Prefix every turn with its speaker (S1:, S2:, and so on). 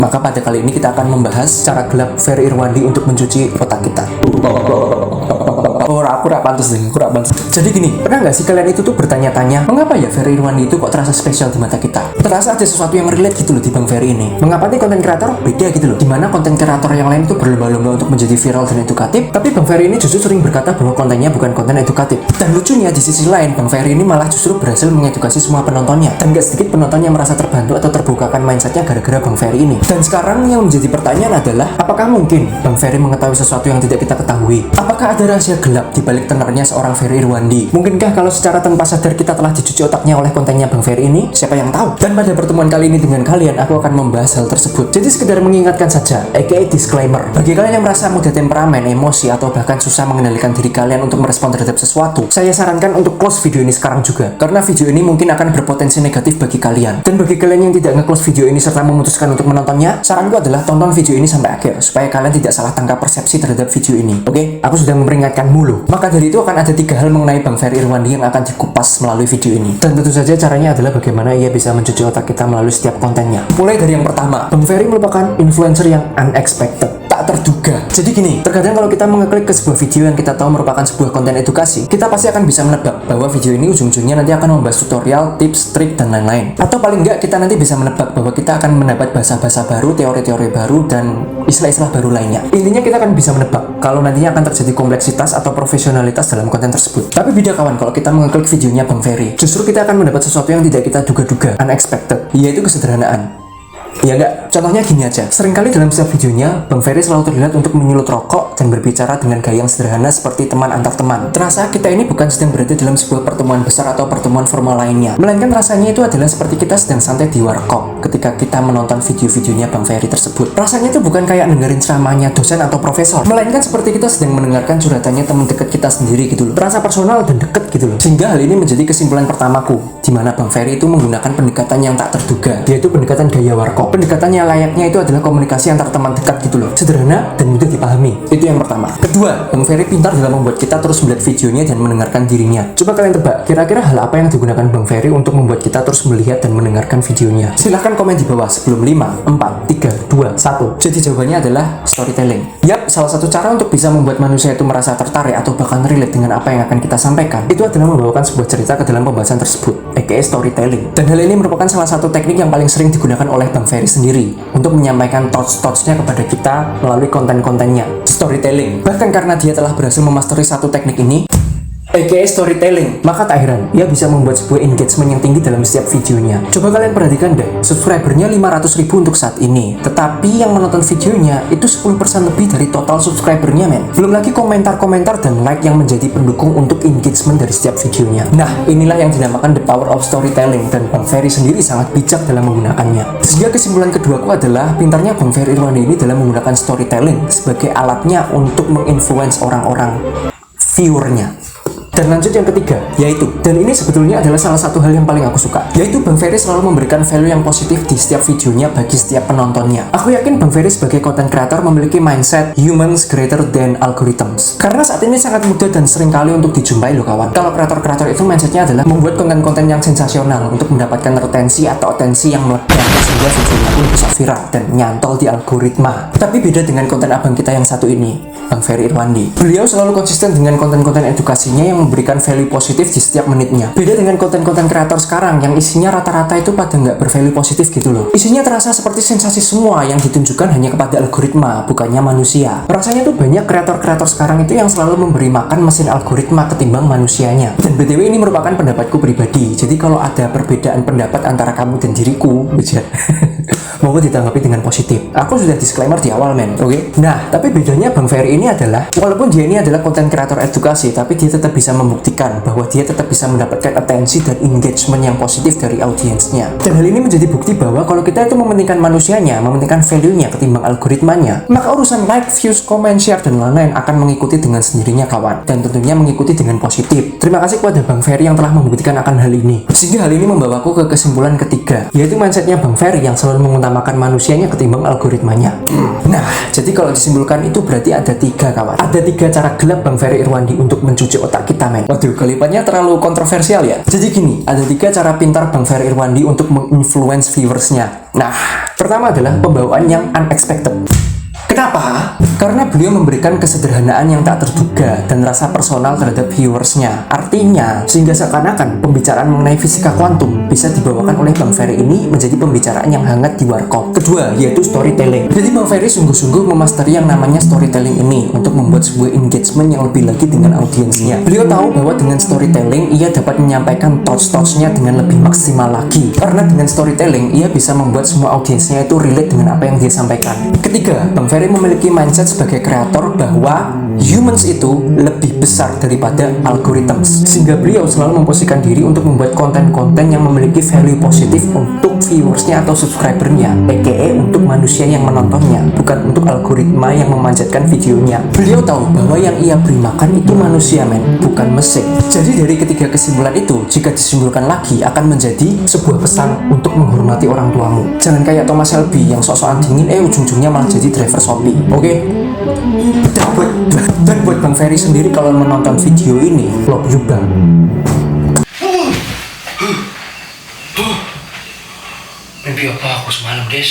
S1: Maka pada kali ini kita akan membahas cara gelap Ferry Irwandi untuk mencuci otak kita. Aku rak pantes deh, kurang pantes. Jadi gini, pernah nggak sih kalian itu tuh bertanya-tanya, mengapa ya Ferry Irwandi itu kok terasa spesial di mata kita? Terasa ada sesuatu yang relate gitu loh di Bang Ferry ini. Mengapa nih konten kreator beda gitu loh? Dimana konten kreator yang lain itu berlomba-lomba untuk menjadi viral dan edukatif, tapi Bang Ferry ini justru sering berkata bahwa kontennya bukan konten edukatif. Dan lucunya di sisi lain, Bang Ferry ini malah justru berhasil mengedukasi semua penontonnya. Dan gak sedikit penonton yang merasa terbantu atau terbukakan mindsetnya gara-gara Bang Ferry ini. Dan sekarang yang menjadi pertanyaan adalah, apakah mungkin Bang Ferry mengetahui sesuatu yang tidak kita ketahui? Apakah ada rahasia gelap di balik tenernya seorang Ferry Irwandi? Mungkinkah kalau secara tanpa sadar kita telah dicuci otaknya oleh kontennya Bang Ferry ini? Siapa yang tahu? Dan pada pertemuan kali ini dengan kalian, aku akan membahas hal tersebut. Jadi sekedar mengingatkan saja, aka disclaimer. Bagi kalian yang merasa mudah temperamen, emosi, atau bahkan susah mengendalikan diri kalian untuk merespon terhadap sesuatu, saya sarankan untuk close video ini sekarang juga. Karena video ini mungkin akan berpotensi negatif bagi kalian. Dan bagi kalian yang tidak nge-close video ini serta memutuskan untuk menontonnya, saranku adalah tonton video ini sampai akhir, supaya kalian tidak salah tangkap persepsi terhadap video ini. Oke? Aku sudah memperingatkanmu loh. Maka dari itu akan ada 3 hal mengenai Bang Ferry Irwandi yang akan dikupas melalui video ini. Dan tentu saja caranya adalah bagaimana ia bisa mencuci otak kita melalui setiap kontennya. Mulai dari yang pertama, Bang Ferry merupakan influencer yang unexpected, tak terduga. Jadi gini, terkadang kalau kita mengeklik ke sebuah video yang kita tahu merupakan sebuah konten edukasi, kita pasti akan bisa menebak bahwa video ini ujung-ujungnya nanti akan membahas tutorial, tips, trik, dan lain-lain. Atau paling enggak kita nanti bisa menebak bahwa kita akan mendapat bahasa-bahasa baru, teori-teori baru, dan istilah-istilah baru lainnya. Intinya kita akan bisa menebak kalau nantinya akan terjadi kompleksitas atau profesionalitas dalam konten tersebut. Tapi beda kawan kalau kita mengeklik videonya Bang Ferry. Justru kita akan mendapat sesuatu yang tidak kita duga-duga, unexpected, yaitu kesederhanaan. Ya enggak, contohnya gini aja. Seringkali dalam setiap videonya, Bang Ferry selalu terlihat untuk menyulut rokok dan berbicara dengan gaya yang sederhana seperti teman antar teman. Terasa kita ini bukan sedang berada dalam sebuah pertemuan besar atau pertemuan formal lainnya, melainkan rasanya itu adalah seperti kita sedang santai di warkop ketika kita menonton video-videonya Bang Ferry tersebut. Rasanya itu bukan kayak dengerin ceramahnya dosen atau profesor, melainkan seperti kita sedang mendengarkan curhatannya teman dekat kita sendiri gitu loh. Terasa personal dan dekat gitu loh. Sehingga hal ini menjadi kesimpulan pertamaku, di mana Bang Ferry itu menggunakan pendekatan yang tak terduga, yaitu pendekatan gaya warkop. Pendekatannya layaknya itu adalah komunikasi antar teman dekat gitu loh, sederhana dan mudah dipahami. Itu yang pertama. Kedua, Bang Ferry pintar dalam membuat kita terus melihat videonya dan mendengarkan dirinya. Coba kalian tebak, kira-kira hal apa yang digunakan Bang Ferry untuk membuat kita terus melihat dan mendengarkan videonya? Silahkan komen di bawah sebelum 5, 4, 3, 2, 1. Jadi jawabannya adalah storytelling. Yap, salah satu cara untuk bisa membuat manusia itu merasa tertarik atau bahkan relate dengan apa yang akan kita sampaikan, itu adalah membawakan sebuah cerita ke dalam pembahasan tersebut, aka storytelling. Dan hal ini merupakan salah satu teknik yang paling sering digunakan oleh Bang Ferry sendiri untuk menyampaikan thoughts-nya kepada kita melalui konten-kontennya, storytelling. Bahkan karena dia telah berhasil memasteri satu teknik ini, aka storytelling, maka tak heran ia bisa membuat sebuah engagement yang tinggi dalam setiap videonya. Coba kalian perhatikan deh, subscribernya 500.000 untuk saat ini, tetapi yang menonton videonya itu 10% lebih dari total subscribernya men. Belum lagi komentar-komentar dan like yang menjadi pendukung untuk engagement dari setiap videonya. Nah, inilah yang dinamakan the power of storytelling, dan Bang Ferry sendiri sangat bijak dalam menggunakannya. Sehingga kesimpulan keduaku adalah pintarnya Bang Ferry Irwandi ini dalam menggunakan storytelling sebagai alatnya untuk menginfluence orang-orang, viewernya. Dan lanjut yang ketiga, yaitu, dan ini sebetulnya adalah salah satu hal yang paling aku suka, yaitu Bang Ferry selalu memberikan value yang positif di setiap videonya bagi setiap penontonnya. Aku yakin Bang Ferry sebagai content creator memiliki mindset humans greater than algorithms. Karena saat ini sangat mudah dan sering kali untuk dijumpai loh kawan. Kalau kreator-kreator itu mindsetnya adalah membuat konten-konten yang sensasional untuk mendapatkan retensi atau atensi yang meledak sehingga videonya pun bisa viral dan nyantol di algoritma. Tapi beda dengan konten abang kita yang satu ini, Bang Ferry Irwandi. Beliau selalu konsisten dengan konten-konten edukasinya yang memberikan value positif di setiap menitnya. Beda dengan konten-konten kreator sekarang yang isinya rata-rata itu pada nggak bervalue positif gitu loh. Isinya terasa seperti sensasi semua yang ditunjukkan hanya kepada algoritma, bukannya manusia. Rasanya tuh banyak kreator-kreator sekarang itu yang selalu memberi makan mesin algoritma ketimbang manusianya. Dan BTW ini merupakan pendapatku pribadi. Jadi kalau ada perbedaan pendapat antara kamu dan diriku, mau ditanggapi dengan positif. Aku sudah disclaimer di awal men, oke? Nah, tapi bedanya Bang Ferry ini adalah, walaupun dia ini adalah konten kreator edukasi, tapi dia tetap bisa membuktikan bahwa dia tetap bisa mendapatkan atensi dan engagement yang positif dari audiensnya. Dan hal ini menjadi bukti bahwa kalau kita itu mementingkan manusianya, mementingkan value-nya ketimbang algoritmanya, maka urusan like, views, comment, share, dan lain-lain akan mengikuti dengan sendirinya kawan. Dan tentunya mengikuti dengan positif. Terima kasih kepada Bang Ferry yang telah membuktikan akan hal ini. Sehingga hal ini membawaku ke kesimpulan ketiga, yaitu mindsetnya Bang Ferry yang selalu mengutamakan mengutamakan manusianya ketimbang algoritmanya. Nah, jadi kalau disimpulkan itu berarti ada 3 kawan. Ada 3 cara gelap Bang Ferry Irwandi untuk mencuci otak kita, men. Waduh, kalimatnya terlalu kontroversial ya. Jadi gini, ada 3 cara pintar Bang Ferry Irwandi untuk menginfluence viewersnya. Nah, pertama adalah pembawaan yang unexpected. Kenapa? Karena beliau memberikan kesederhanaan yang tak terduga dan rasa personal terhadap viewersnya. Artinya, sehingga seakan-akan pembicaraan mengenai fisika kuantum bisa dibawakan oleh Bang Ferry ini menjadi pembicaraan yang hangat di warkop. Kedua, yaitu storytelling. Jadi Bang Ferry sungguh-sungguh memasteri yang namanya storytelling ini untuk membuat sebuah engagement yang lebih lagi dengan audiensnya. Beliau tahu bahwa dengan storytelling, ia dapat menyampaikan thoughts-nya dengan lebih maksimal lagi. Karena dengan storytelling, ia bisa membuat semua audiensnya itu relate dengan apa yang dia sampaikan. Ketiga, Bang Ferry memiliki mindset sebagai kreator bahwa humans itu lebih besar daripada algorithms, sehingga beliau selalu memposisikan diri untuk membuat konten-konten yang memiliki value positif untuk viewersnya atau subscribernya, aka untuk manusia yang menontonnya, bukan untuk algoritma yang memanjatkan videonya. Beliau tahu bahwa yang ia beri makan itu manusia, men, bukan mesin. Jadi dari ketiga kesimpulan itu, jika disimpulkan lagi, akan menjadi sebuah pesan untuk menghormati orang tuamu. Jangan kayak Thomas Shelby yang sok-sokan dingin, ujung-ujungnya malah jadi driver Shopee. Oke? Dan buat Bang Ferry sendiri kalau menonton video ini, love you Bang.
S2: Mimpi apa aku semalam, Des?